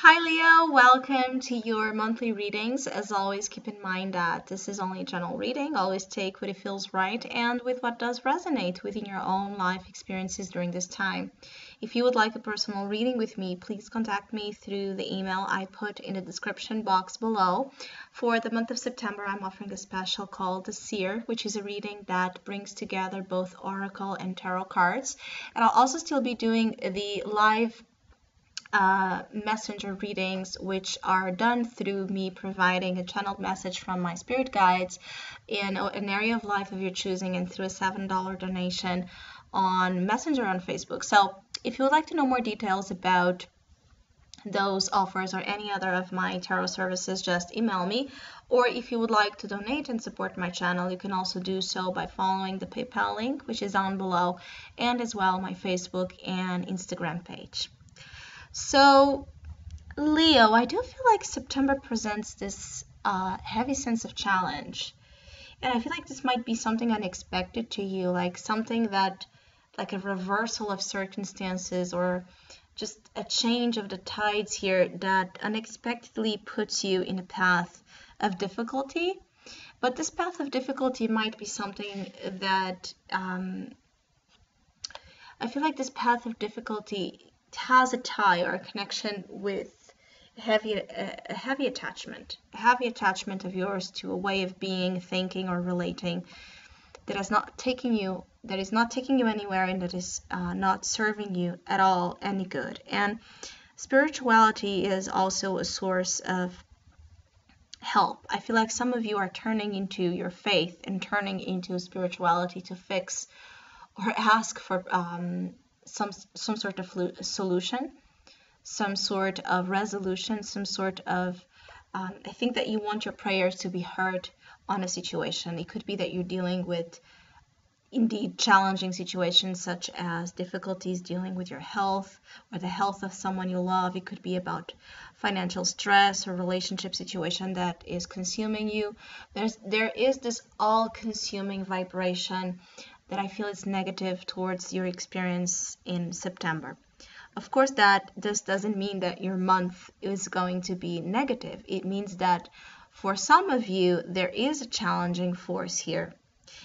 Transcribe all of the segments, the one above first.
Hi Leo, welcome to your monthly readings. As always, keep in mind that this is only a general reading. Always take what it feels right and with what does resonate within your own life experiences during this time. If you would like a personal reading with me, please contact me through the email I put in the description box below. For the month of September, I'm offering a special called the Sear, which is a reading that brings together both oracle and tarot cards. And I'll also still be doing the live messenger readings, which are done through me providing a channeled message from my spirit guides in an area of life of your choosing and through a $7 donation on Messenger on Facebook. So if you would like to know more details about those offers or any other of my tarot services, just email me. Or if you would like to donate and support my channel, you can also do so by following the PayPal link, which is down below, and as well my Facebook and Instagram page. So, Leo, I do feel like September presents this heavy sense of challenge. And I feel like this might be something unexpected to you, like something that, like a reversal of circumstances or just a change of the tides here that unexpectedly puts you in a path of difficulty. But this path of difficulty might be something that I feel like this path of difficulty has a tie or a connection with a heavy attachment of yours to a way of being, thinking, or relating that is not taking you anywhere, and that is not serving you at all any good. And spirituality is also a source of help. I feel like some of you are turning into your faith and turning into spirituality to fix or ask for some sort of solution, some sort of resolution, some sort of I think that you want your prayers to be heard on a situation. It could be that you're dealing with indeed challenging situations, such as difficulties dealing with your health or the health of someone you love. It could be about financial stress or relationship situation that is consuming you. There is this all-consuming vibration that I feel is negative towards your experience in September. Of course, this doesn't mean that your month is going to be negative. It means that for some of you, there is a challenging force here,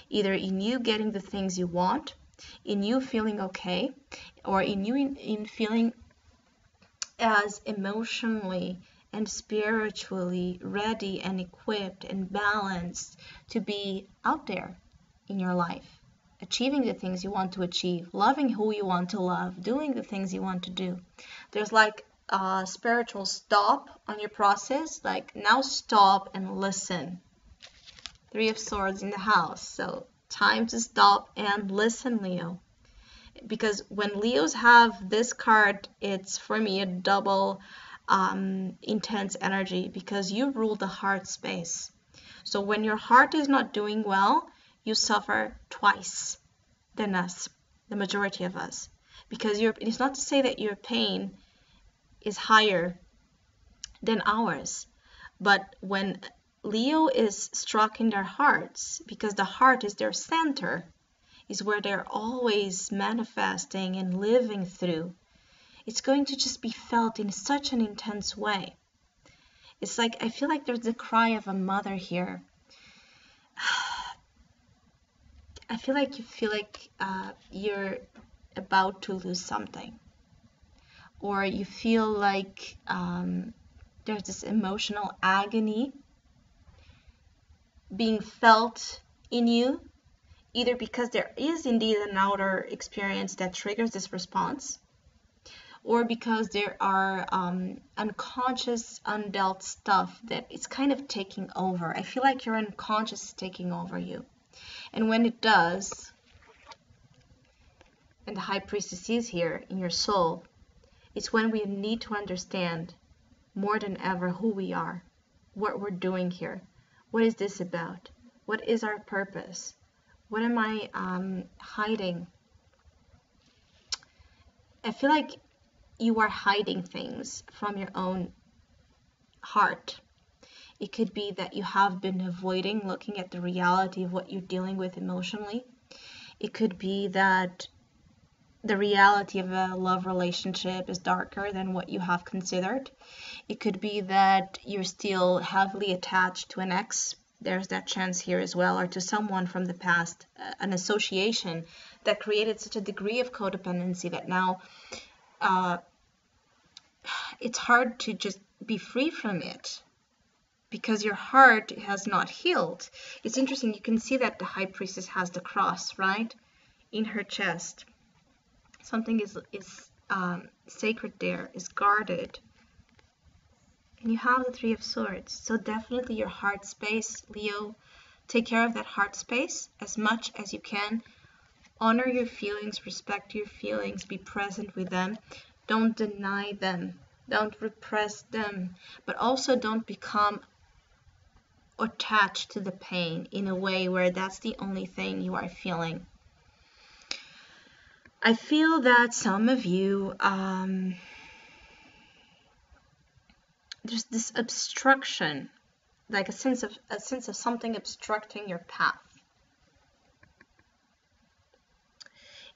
either in you getting the things you want, in you feeling okay, or in you in feeling as emotionally and spiritually ready and equipped and balanced to be out there in your life, achieving the things you want to achieve, loving who you want to love, doing the things you want to do. There's like a spiritual stop on your process, like now stop and listen. Three of Swords in the house, so time to stop and listen, Leo. Because when Leos have this card, it's for me a double intense energy, because you rule the heart space. So when your heart is not doing well, you suffer twice than us, the majority of us, because it's not to say that your pain is higher than ours, but when Leo is struck in their hearts, because the heart is their center, is where they're always manifesting and living through, it's going to just be felt in such an intense way. It's like, I feel like there's the cry of a mother here. I feel like you're about to lose something, or you feel like there's this emotional agony being felt in you, either because there is indeed an outer experience that triggers this response, or because there are unconscious, undealt stuff that is kind of taking over. I feel like your unconscious is taking over you. And when it does, and the High Priestess is here in your soul, it's when we need to understand more than ever who we are, what we're doing here. What is this about? What is our purpose? What am I hiding? I feel like you are hiding things from your own heart. It could be that you have been avoiding looking at the reality of what you're dealing with emotionally. It could be that the reality of a love relationship is darker than what you have considered. It could be that you're still heavily attached to an ex. There's that chance here as well, or to someone from the past, an association that created such a degree of codependency that now it's hard to just be free from it because your heart has not healed. It's interesting, you can see that the high priestess has the cross, right, in her chest. Something is sacred there, is guarded. And you have the Three of Swords. So definitely your heart space, Leo. Take care of that heart space as much as you can. Honor your feelings, respect your feelings, be present with them. Don't deny them. Don't repress them. But also don't become attached to the pain in a way where that's the only thing you are feeling. I feel that some of you, there's this obstruction, like a sense of something obstructing your path.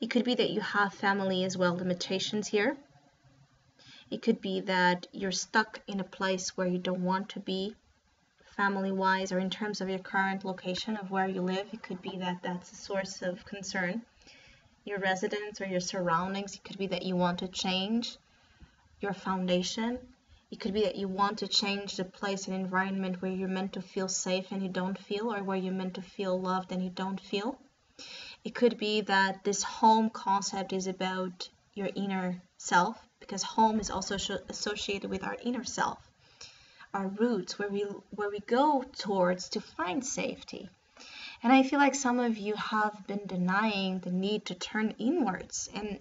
It could be that you have family as well limitations here. It could be that you're stuck in a place where you don't want to be, family-wise, or in terms of your current location of where you live. It could be that that's a source of concern. Your residence or your surroundings. It could be that you want to change your foundation. It could be that you want to change the place and environment where you're meant to feel safe and you don't feel, or where you're meant to feel loved and you don't feel. It could be that this home concept is about your inner self, because home is also associated with our inner self, our roots, where we go towards to find safety. And I feel like some of you have been denying the need to turn inwards, and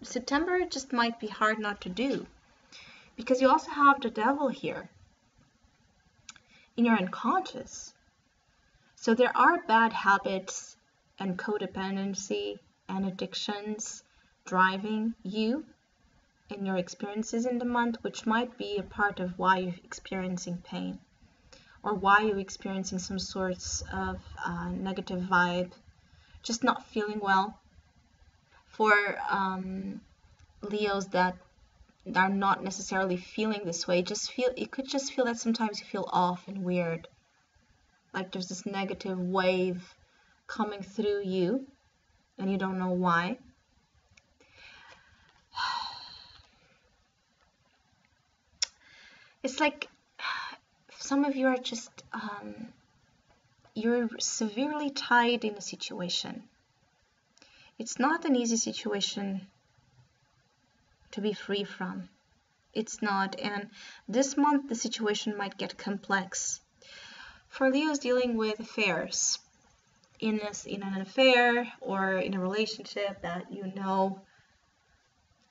September just might be hard not to do, because you also have the devil here in your unconscious. So there are bad habits and codependency and addictions driving you and your experiences in the month, which might be a part of why you're experiencing pain, or why you're experiencing some sorts of negative vibe, just not feeling well. For Leos that are not necessarily feeling this way, it could just feel that sometimes you feel off and weird, like there's this negative wave coming through you and you don't know why. It's like some of you are just you're severely tied in a situation. It's not an easy situation to be free from. It's not. And this month the situation might get complex. For Leos dealing with affairs, in an affair or in a relationship that you know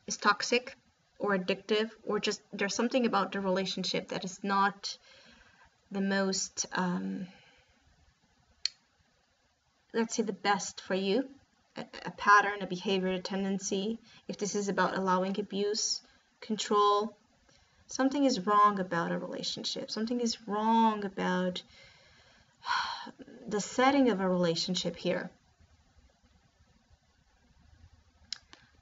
is toxic or addictive, or just there's something about the relationship that is not the most, let's say, the best for you, a pattern, a behavior, a tendency. If this is about allowing abuse, control, something is wrong about a relationship. Something is wrong about the setting of a relationship here.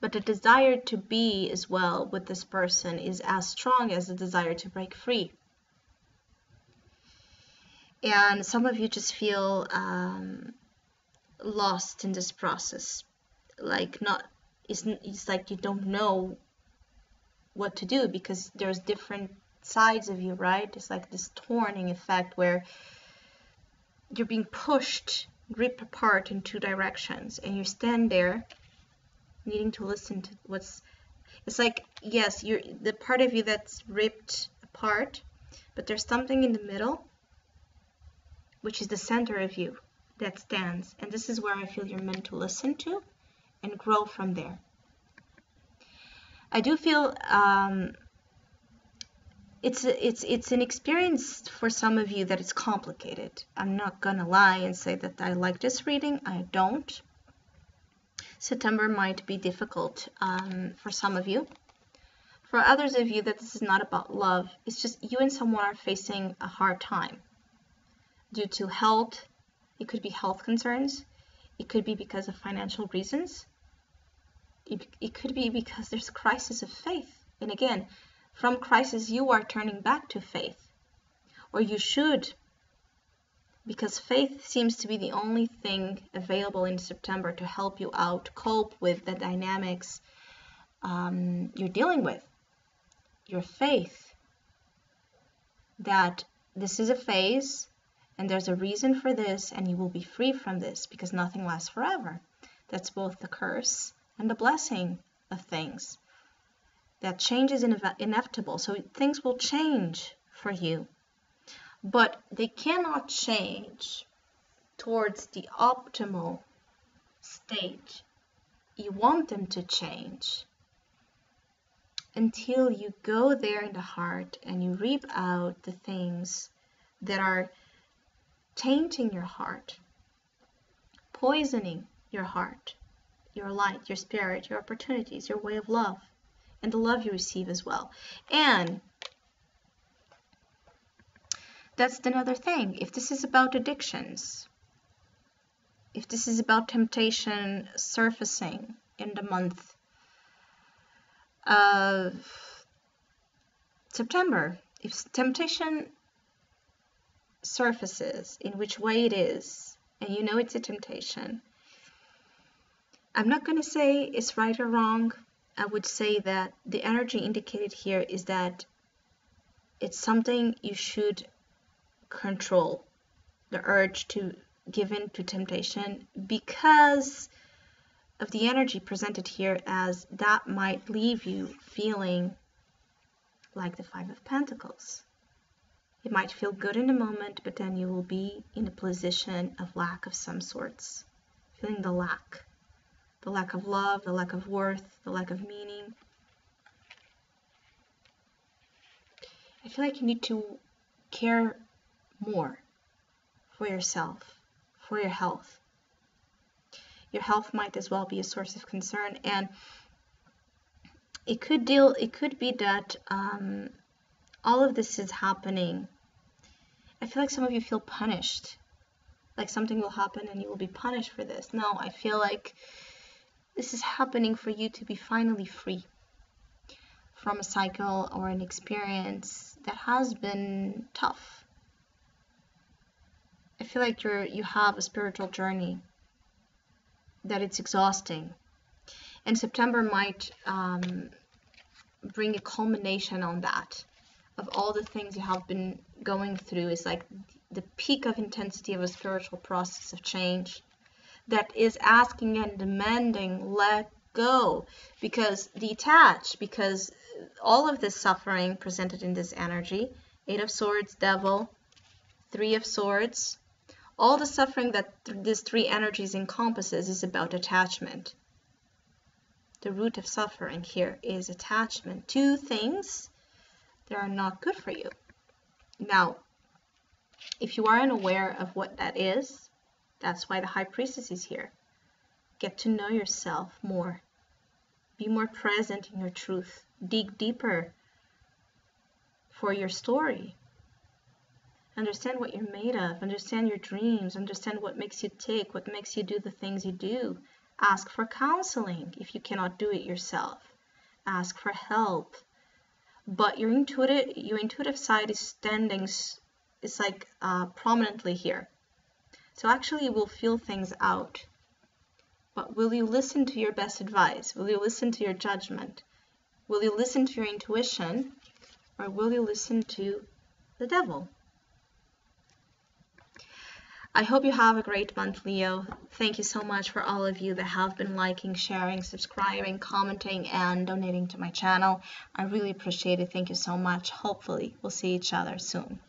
But the desire to be as well with this person is as strong as the desire to break free. And some of you just feel lost in this process. It's like you don't know what to do, because there's different sides of you, right? It's like this torning effect where you're being pushed, ripped apart in two directions, and you stand there needing to listen to it's like, yes, you're the part of you that's ripped apart, but there's something in the middle, which is the center of you, that stands, and this is where I feel you're meant to listen to and grow from there. I do feel it's an experience for some of you that it's complicated. I'm not gonna lie and say that I like this reading. I don't. September might be difficult for some of you. For others of you, that this is not about love. It's just you and someone are facing a hard time due to health. It could be health concerns. It could be because of financial reasons. it could be because there's a crisis of faith. And again, from crisis, you are turning back to faith. Or you should, because faith seems to be the only thing available in September to help you out, cope with the dynamics you're dealing with. Your faith that this is a phase and there's a reason for this and you will be free from this because nothing lasts forever. That's both the curse and the blessing of things. That change is inevitable, so things will change for you. But they cannot change towards the optimal state you want them to change until you go there in the heart and you reap out the things that are tainting your heart, poisoning your heart, your light, your spirit, your opportunities, your way of love, and the love you receive as well. And that's another thing. If this is about addictions, if this is about temptation surfacing in the month of September, if temptation surfaces in which way it is, and you know it's a temptation, I'm not going to say it's right or wrong. I would say that the energy indicated here is that it's something you should control, the urge to give in to temptation, because of the energy presented here, as that might leave you feeling like the Five of Pentacles. It might feel good in the moment, but then you will be in a position of lack of some sorts, feeling the lack of love, the lack of worth, the lack of meaning. I feel like you need to care more for yourself, for your health. Your health might as well be a source of concern, and it could be that all of this is happening. I feel like some of you feel punished, like something will happen and you will be punished for this. No, I feel like this is happening for you to be finally free from a cycle or an experience that has been tough. I feel like you have a spiritual journey that it's exhausting, and September might bring a culmination on that, of all the things you have been going through. Is like the peak of intensity of a spiritual process of change that is asking and demanding let go, because detach, because all of this suffering presented in this energy, Eight of Swords, Devil, Three of Swords, all the suffering that these three energies encompasses is about attachment. The root of suffering here is attachment to things that are not good for you. Now, if you are unaware of what that is, that's why the High Priestess is here. Get to know yourself more. Be more present in your truth. Dig deeper for your story. Understand what you're made of. Understand your dreams. Understand what makes you tick, what makes you do the things you do. Ask for counseling if you cannot do it yourself. Ask for help. But your intuitive side is standing, is like prominently here. So actually you will feel things out. But will you listen to your best advice? Will you listen to your judgment? Will you listen to your intuition? Or will you listen to the devil? I hope you have a great month, Leo. Thank you so much for all of you that have been liking, sharing, subscribing, commenting, and donating to my channel. I really appreciate it. Thank you so much. Hopefully, we'll see each other soon.